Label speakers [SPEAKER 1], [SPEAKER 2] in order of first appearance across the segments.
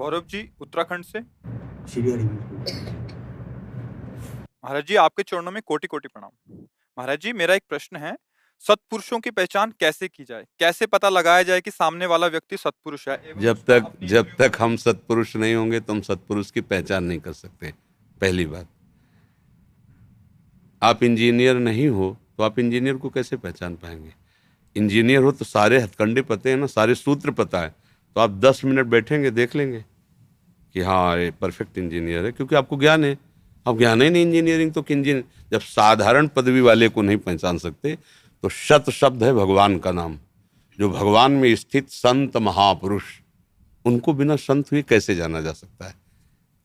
[SPEAKER 1] गौरव जी उत्तराखंड से।
[SPEAKER 2] श्री हरिवंश।
[SPEAKER 1] महाराज जी आपके चरणों में कोटि कोटि प्रणाम। महाराज जी मेरा एक प्रश्न है, सत्पुरुषों की पहचान कैसे की जाए, कैसे पता लगाया जाए कि सामने वाला व्यक्ति सत्पुरुष है एवं
[SPEAKER 3] जब
[SPEAKER 1] उसका
[SPEAKER 3] तक
[SPEAKER 1] अपनी
[SPEAKER 3] जब तक हम सत्पुरुष नहीं होंगे तो हम सत्पुरुष की पहचान नहीं कर सकते। पहली बात, आप इंजीनियर नहीं हो तो आप इंजीनियर को कैसे पहचान पाएंगे? इंजीनियर हो तो सारे हथकंडे पते हैं ना, सारे सूत्र पता है, तो आप 10 मिनट बैठेंगे देख लेंगे कि हाँ ये परफेक्ट इंजीनियर है, क्योंकि आपको ज्ञान है। अब ज्ञान ही नहीं इंजीनियरिंग तो इंजीनियर, जब साधारण पदवी वाले को नहीं पहचान सकते तो शत शब्द है भगवान का नाम, जो भगवान में स्थित संत महापुरुष, उनको बिना संत हुए कैसे जाना जा सकता है?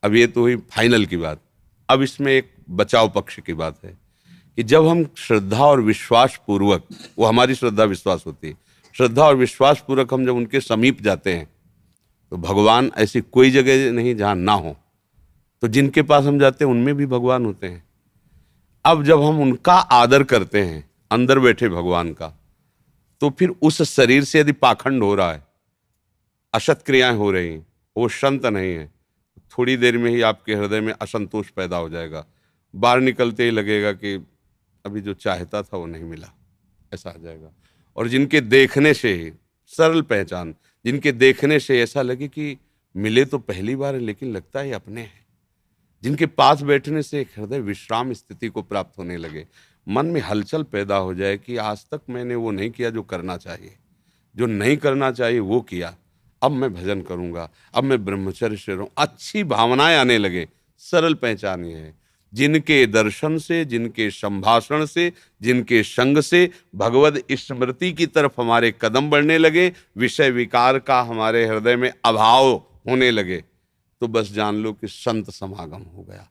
[SPEAKER 3] अब ये तो हुई फाइनल की बात। अब इसमें एक बचाव पक्ष की बात है कि जब हम श्रद्धा और विश्वास पूर्वक, वो हमारी श्रद्धा विश्वास होती है, श्रद्धा और विश्वास पूर्वक हम जब उनके समीप जाते हैं तो भगवान ऐसी कोई जगह नहीं जहाँ ना हो, तो जिनके पास हम जाते हैं उनमें भी भगवान होते हैं। अब जब हम उनका आदर करते हैं, अंदर बैठे भगवान का, तो फिर उस शरीर से यदि पाखंड हो रहा है, असत क्रियाएं हो रही हैं, वो संत नहीं है, थोड़ी देर में ही आपके हृदय में असंतोष पैदा हो जाएगा। बाहर निकलते ही लगेगा कि अभी जो चाहता था वो नहीं मिला, ऐसा आ जाएगा। और जिनके देखने से ही, सरल पहचान, जिनके देखने से ऐसा लगे कि मिले तो पहली बार है लेकिन लगता है अपने हैं, जिनके पास बैठने से एक हृदय विश्राम स्थिति को प्राप्त होने लगे, मन में हलचल पैदा हो जाए कि आज तक मैंने वो नहीं किया जो करना चाहिए, जो नहीं करना चाहिए वो किया, अब मैं भजन करूंगा, अब मैं ब्रह्मचर्य से रहूं, अच्छी भावनाएं आने लगे। सरल पहचान ये है, जिनके दर्शन से, जिनके संभाषण से, जिनके संग से भगवद स्मृति की तरफ हमारे कदम बढ़ने लगे, विषय विकार का हमारे हृदय में अभाव होने लगे, तो बस जान लो कि संत समागम हो गया।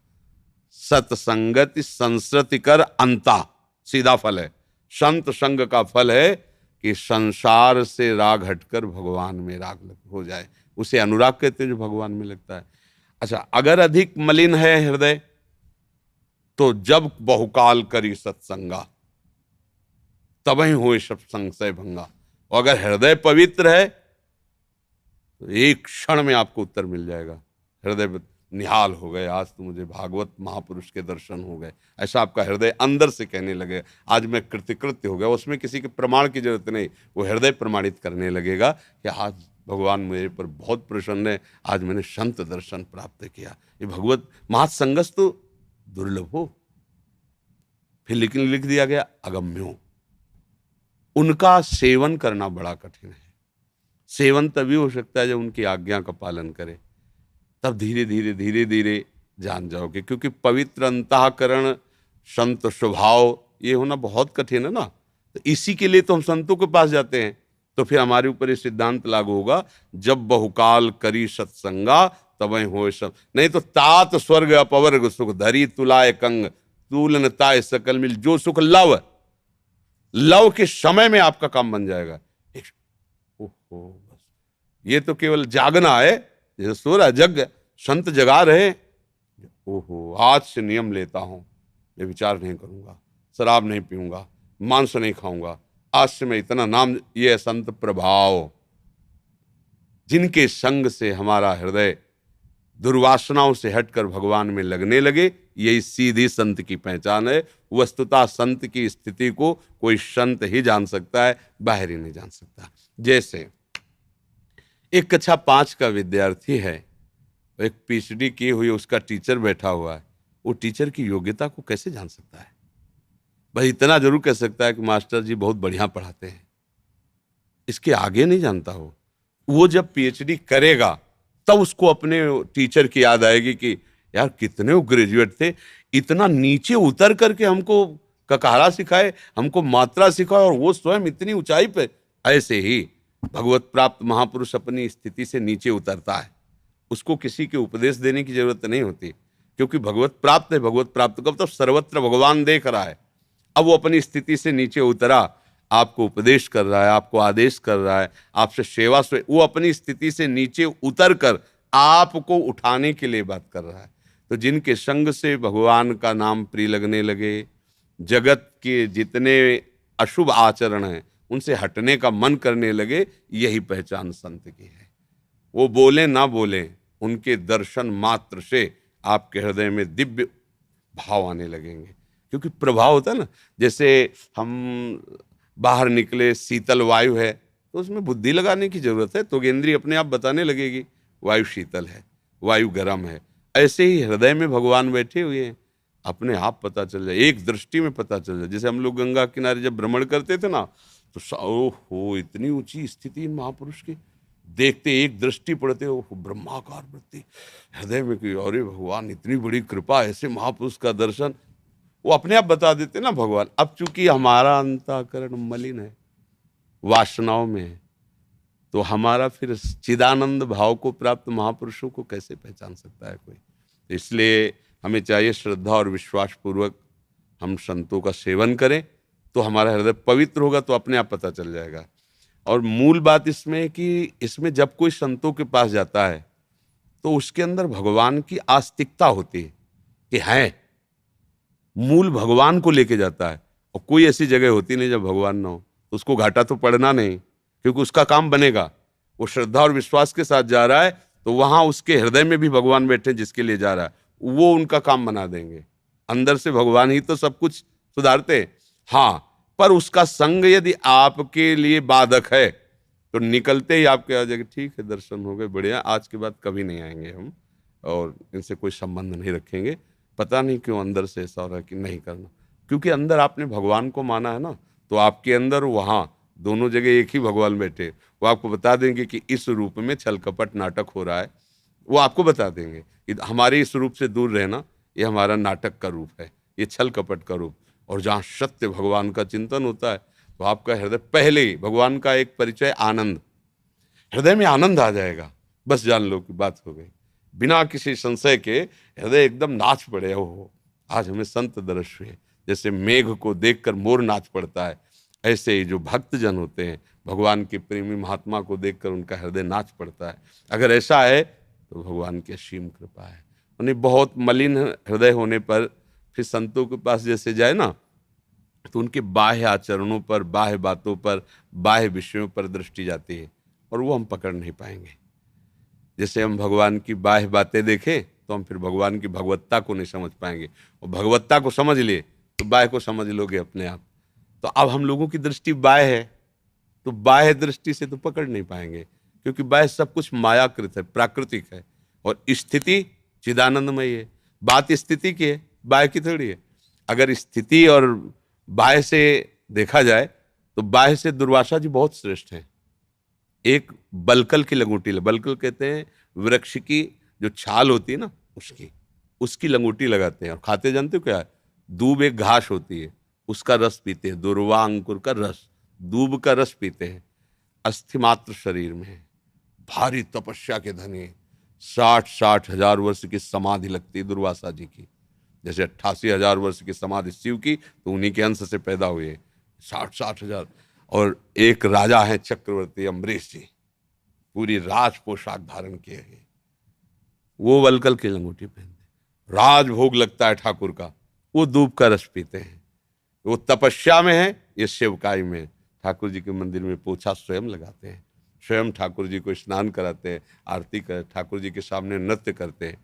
[SPEAKER 3] सत्संगति संसृति कर अंता, सीधा फल है। संत संग का फल है कि संसार से राग हटकर भगवान में राग हो जाए, उसे अनुराग कहते हैं जो भगवान में लगता है। अच्छा, अगर अधिक मलिन है हृदय तो जब बहुकाल करी सत्संगा तबही होए सब संशय भंगा। और अगर हृदय पवित्र है तो एक क्षण में आपको उत्तर मिल जाएगा। हृदय निहाल हो गए, आज तो मुझे भागवत महापुरुष के दर्शन हो गए, ऐसा आपका हृदय अंदर से कहने लगे। आज मैं कृतकृत्य हो गया, उसमें किसी के प्रमाण की जरूरत नहीं, वो हृदय प्रमाणित करने लगेगा कि आज भगवान मेरे पर बहुत प्रसन्न है, आज मैंने संत दर्शन प्राप्त किया। ये भगवत महासंगस तो दुर्लभ हो। फिर लेकिन लिख दिया गया अगम्यो, उनका सेवन करना बड़ा कठिन है। सेवन तभी हो सकता है जब उनकी आज्ञा का पालन करे, तब धीरे धीरे धीरे धीरे जान जाओगे। क्योंकि पवित्र अंतःकरण, संत स्वभाव, ये होना बहुत कठिन है ना। तो इसी के लिए तो हम संतों के पास जाते हैं। तो फिर हमारे ऊपर ये सिद्धांत लागू होगा, जब बहुकाल करी सत्संगा तब हो सब, नहीं तो तात स्वर्ग अपवर्ग सुख धरी तुलाय कंग तूलन ताय सकल मिल, जो सुख लव, लव के समय में आपका काम बन जाएगा। ओहो, बस ये तो केवल जागना है, जैसे सो रहा जग, संत जगा रहे। ओहो, आज से नियम लेता हूं, मैं विचार नहीं करूंगा, शराब नहीं पीऊंगा, मांस नहीं खाऊंगा, आज से मैं इतना नाम। ये संत प्रभाव, जिनके संग से हमारा हृदय दुर्वासनाओं से हटकर भगवान में लगने लगे, यही सीधी संत की पहचान है। वस्तुतः संत की स्थिति को कोई संत ही जान सकता है, बाहर ही नहीं जान सकता। जैसे एक कक्षा 5 का विद्यार्थी है, एक पीएचडी की हुई उसका टीचर बैठा हुआ है, वो टीचर की योग्यता को कैसे जान सकता है? भाई इतना जरूर कह सकता है कि मास्टर जी बहुत बढ़िया पढ़ाते हैं, इसके आगे नहीं जानता हो। वो जब पीएचडी करेगा तब उसको अपने टीचर की याद आएगी कि यार कितने वो ग्रेजुएट थे, इतना नीचे उतर करके हमको ककारा सिखाए, हमको मात्रा सिखाए, और वो स्वयं इतनी ऊंचाई पे। ऐसे ही भगवत प्राप्त महापुरुष अपनी स्थिति से नीचे उतरता है, उसको किसी के उपदेश देने की जरूरत नहीं होती, क्योंकि भगवत प्राप्त है। भगवत प्राप्त कब? तब सर्वत्र भगवान देख रहा है। अब वो अपनी स्थिति से नीचे उतरा, आपको उपदेश कर रहा है, आपको आदेश कर रहा है, आपसे सेवा से, वो अपनी स्थिति से नीचे उतर कर आपको उठाने के लिए बात कर रहा है। तो जिनके संग से भगवान का नाम प्रिय लगने लगे, जगत के जितने अशुभ आचरण हैं उनसे हटने का मन करने लगे, यही पहचान संत की है। वो बोले ना बोले, उनके दर्शन मात्र से आपके हृदय में दिव्य भाव आने लगेंगे। क्योंकि प्रभाव होता है ना, जैसे हम बाहर निकले, शीतल वायु है तो उसमें बुद्धि लगाने की जरूरत है, तो इंद्रिय अपने आप बताने लगेगी वायु शीतल है, वायु गर्म है। ऐसे ही हृदय में भगवान बैठे हुए हैं, अपने आप पता चल जाए, एक दृष्टि में पता चल जाए। जैसे हम लोग गंगा किनारे जब भ्रमण करते थे ना, तो ओहो इतनी ऊंची स्थिति इन महापुरुष की, देखते एक दृष्टि पड़ते, ओहो ब्रह्माकार वृत्ति हृदय में की, अरे भगवान इतनी बड़ी कृपा, ऐसे महापुरुष का दर्शन, वो अपने आप बता देते ना भगवान। अब चूंकि हमारा अंतःकरण मलिन है, वासनाओं में है, तो हमारा फिर चिदानंद भाव को प्राप्त महापुरुषों को कैसे पहचान सकता है कोई। तो इसलिए हमें चाहिए श्रद्धा और विश्वास पूर्वक हम संतों का सेवन करें, तो हमारा हृदय पवित्र होगा, तो अपने आप पता चल जाएगा। और मूल बात इसमें है कि इसमें जब कोई संतों के पास जाता है तो उसके अंदर भगवान की आस्तिकता होती है कि है, मूल भगवान को लेके जाता है। और कोई ऐसी जगह होती नहीं जब भगवान ना हो, तो उसको घाटा तो पड़ना नहीं, क्योंकि उसका काम बनेगा। वो श्रद्धा और विश्वास के साथ जा रहा है, तो वहां उसके हृदय में भी भगवान बैठे जिसके लिए जा रहा है, वो उनका काम बना देंगे। अंदर से भगवान ही तो सब कुछ सुधारते हैं। हाँ, पर उसका संग यदि आपके लिए बाधक है तो निकलते ही आपके आ जाएगा, ठीक है दर्शन हो गए, बढ़िया, आज के बाद कभी नहीं आएंगे हम, और इनसे कोई संबंध नहीं रखेंगे। पता नहीं क्यों अंदर से ऐसा हो रहा है कि नहीं करना, क्योंकि अंदर आपने भगवान को माना है ना, तो आपके अंदर वहाँ दोनों जगह एक ही भगवान बैठे, वो आपको बता देंगे कि इस रूप में छल कपट नाटक हो रहा है। वो आपको बता देंगे कि हमारे इस रूप से दूर रहना, ये हमारा नाटक का रूप है, ये छल कपट का रूप। और जहाँ सत्य भगवान का चिंतन होता है, तो आपका हृदय पहले ही, भगवान का एक परिचय आनंद, हृदय में आनंद आ जाएगा, बस जान लो कि बात हो गई। बिना किसी संशय के हृदय एकदम नाच पड़े, हो आज हमें संत दर्श हुए। जैसे मेघ को देखकर मोर नाच पड़ता है, ऐसे ही जो भक्त जन होते हैं, भगवान के प्रेमी महात्मा को देखकर उनका हृदय नाच पड़ता है। अगर ऐसा है तो भगवान की असीम कृपा है। उन्हें बहुत मलिन हृदय होने पर फिर संतों के पास जैसे जाए ना, तो उनके बाह्य आचरणों पर, बाह्य बातों पर, बाह्य विषयों पर दृष्टि जाती है, और वो हम पकड़ नहीं पाएंगे। जैसे हम भगवान की बाह्य बातें देखें तो हम फिर भगवान की भगवत्ता को नहीं समझ पाएंगे, और भगवत्ता को समझ लिए तो बाह्य को समझ लोगे अपने आप। तो अब हम लोगों की दृष्टि बाह्य है, तो बाह्य दृष्टि से तो पकड़ नहीं पाएंगे, क्योंकि बाह्य सब कुछ मायाकृत है, प्राकृतिक है, और स्थिति चिदानंदमयी है। बात स्थिति की है, बाह्य की थोड़ी है। अगर स्थिति और बाह्य से देखा जाए तो बाह्य से दुर्वासा जी बहुत श्रेष्ठ हैं। एक बलकल की लंगोटी, बलकल कहते हैं वृक्ष की जो छाल होती है ना, उसकी लंगोटी लगाते हैं, और खाते जानते हो क्या है? दूब एक घास होती है, उसका रस पीते हैं, दुर्वा अंकुर का रस, दूब का रस पीते हैं। अस्थि मात्र शरीर में है, भारी तपस्या के धनी, 60-60 हजार वर्ष की समाधि लगती है दुर्वासा जी की। जैसे 88,000 वर्ष की समाधि शिव की, तो उन्हीं के अंश से पैदा हुए 60-60 हजार। और एक राजा है चक्रवर्ती अम्बरीश जी, पूरी राज पोशाक धारण किए हैं, वो वलकल की लंगोटी पहनते। राजभोग लगता है ठाकुर का, वो दूब का रस पीते हैं। वो तपस्या में है, ये सेवकाई में है। ठाकुर जी के मंदिर में पोछा स्वयं लगाते हैं, स्वयं ठाकुर जी को स्नान कराते हैं, आरती कर, ठाकुर जी के सामने नृत्य करते हैं।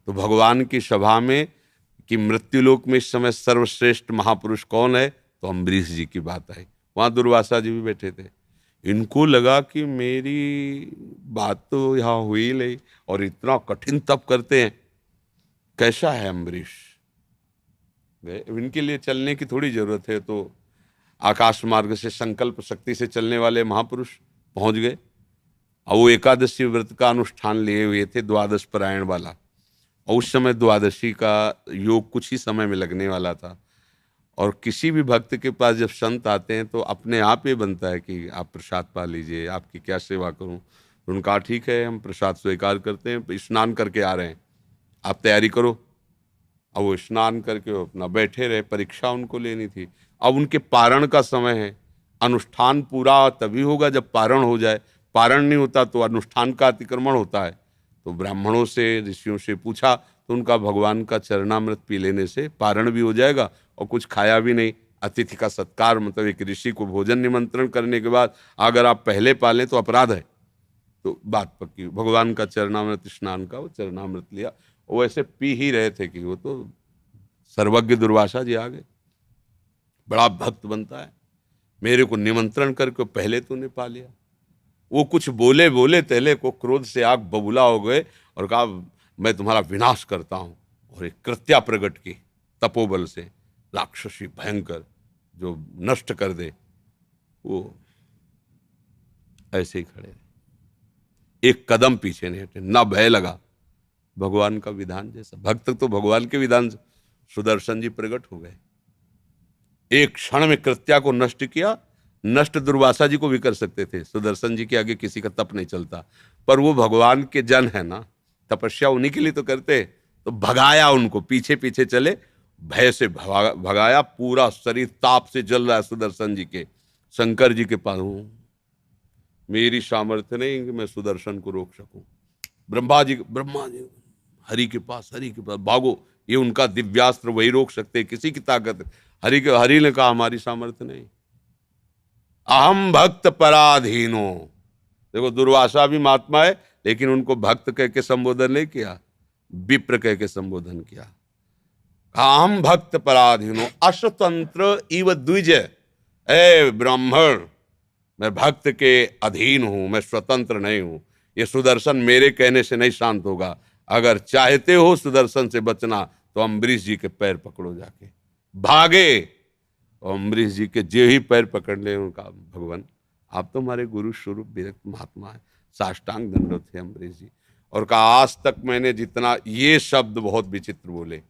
[SPEAKER 3] तो भगवान की सभा में कि मृत्युलोक में इस समय सर्वश्रेष्ठ महापुरुष कौन है, तो अम्बरीश जी की बात आई। वहाँ दुर्वासा जी भी बैठे थे। इनको लगा कि मेरी बात तो यहाँ हुई नहीं, और इतना कठिन तप करते हैं, कैसा है अम्बरीश। इनके लिए चलने की थोड़ी जरूरत है, तो आकाश मार्ग से संकल्प शक्ति से चलने वाले महापुरुष पहुंच गए। और वो एकादशी व्रत का अनुष्ठान लिए हुए थे, द्वादश पारायण वाला, और उस समय द्वादशी का योग कुछ ही समय में लगने वाला था। और किसी भी भक्त के पास जब संत आते हैं तो अपने आप ही बनता है कि आप प्रसाद पा लीजिए, आपकी क्या सेवा करूं। तो उनका ठीक है, हम प्रसाद स्वीकार करते हैं, स्नान करके आ रहे हैं, आप तैयारी करो। अब वो स्नान करके वो अपना बैठे रहे, परीक्षा उनको लेनी थी। अब उनके पारण का समय है, अनुष्ठान पूरा तभी होगा जब पारण हो जाए, पारण नहीं होता तो अनुष्ठान का अतिक्रमण होता है। तो ब्राह्मणों से, ऋषियों से पूछा, तो उनका भगवान का चरणामृत पी लेने से पारण भी हो जाएगा, और कुछ खाया भी नहीं। अतिथि का सत्कार, मतलब एक ऋषि को भोजन निमंत्रण करने के बाद अगर आप पहले पालें तो अपराध है, तो बात पक्की। भगवान का चरणामृत स्नान का, वो चरणामृत लिया, वो ऐसे पी ही रहे थे कि वो तो सर्वज्ञ दुर्वासा जी आ गए। बड़ा भक्त बनता है, मेरे को निमंत्रण करके पहले तूने पा लिया। वो कुछ बोले बोले तेले को क्रोध से आग बबूला हो गए और कहा मैं तुम्हारा विनाश करता हूं। और एक कृत्या प्रकट की तपोबल से, राक्षसी भयंकर जो नष्ट कर दे। वो ऐसे ही खड़े रहे, एक कदम पीछे नहीं हटे, ना भय लगा। भगवान का विधान जैसा भक्त तो भगवान के विधान से सुदर्शन जी प्रकट हो गए, एक क्षण में कृत्या को नष्ट किया। नष्ट दुर्वासा जी को भी कर सकते थे, सुदर्शन जी के आगे किसी का तप नहीं चलता। पर वो भगवान के जन है ना, तपस्या उन्हीं के लिए तो करते। तो भगाया उनको, पीछे पीछे चले, भय से भगाया। पूरा शरीर ताप से जल रहा है सुदर्शन जी के। शंकर जी के पास हूं, मेरी सामर्थ्य नहीं कि मैं सुदर्शन को रोक सकूं। ब्रह्मा जी हरि के पास भागो, ये उनका दिव्यास्त्र, वही रोक सकते, किसी की ताकत। हरि ने कहा हमारी सामर्थ्य नहीं। अहम भक्त पराधीनो। देखो दुर्वासा भी महात्मा है, लेकिन उनको भक्त कह के संबोधन नहीं किया, विप्र कह के संबोधन किया। अहम भक्त पराधीनो अश्वतंत्र इव द्विज। ए ब्राह्मण, मैं भक्त के अधीन हूं, मैं स्वतंत्र नहीं हूं। ये सुदर्शन मेरे कहने से नहीं शांत होगा। अगर चाहते हो सुदर्शन से बचना तो अम्बरीश जी के पैर पकड़ो जाके। भागे और अम्बरीश जी के जे ही पैर पकड़ ले, उनका भगवान आप तो हमारे गुरु स्वरूप विरक्त महात्मा है। साष्टांग दंडवत थे अम्बरीश जी। और कहा आज तक मैंने जितना, ये शब्द बहुत विचित्र बोले,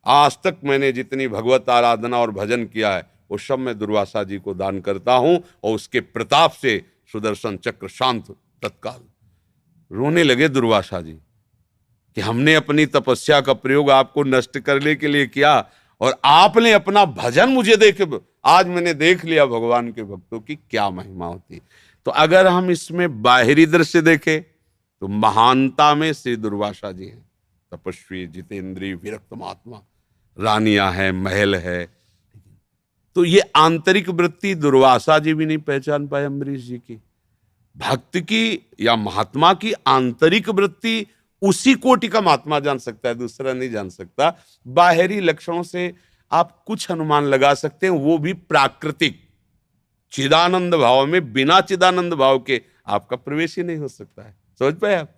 [SPEAKER 3] आज तक मैंने जितनी भगवत आराधना और भजन किया है वो सब मैं दुर्वासा जी को दान करता हूं। और उसके प्रताप से सुदर्शन चक्र शांत। तत्काल रोने लगे दुर्वासा जी कि हमने अपनी तपस्या का प्रयोग आपको नष्ट करने के लिए किया और आपने अपना भजन मुझे देखे। आज मैंने देख लिया भगवान के भक्तों की क्या महिमा होती। तो अगर हम इसमें बाहरी दृश्य देखें तो महानता में श्री दुर्वासा जी हैं, तपस्वी, जितेंद्रीय, विरक्त महात्मा, रानियां हैं, महल है। तो ये आंतरिक वृत्ति दुर्वासा जी भी नहीं पहचान पाए अम्बरीश जी की। भक्त की या महात्मा की आंतरिक वृत्ति उसी कोटि का महात्मा जान सकता है, दूसरा नहीं जान सकता। बाहरी लक्षणों से आप कुछ अनुमान लगा सकते हैं, वो भी प्राकृतिक। चिदानंद भाव में बिना चिदानंद भाव के आपका प्रवेश ही नहीं हो सकता है। समझ पाए आप?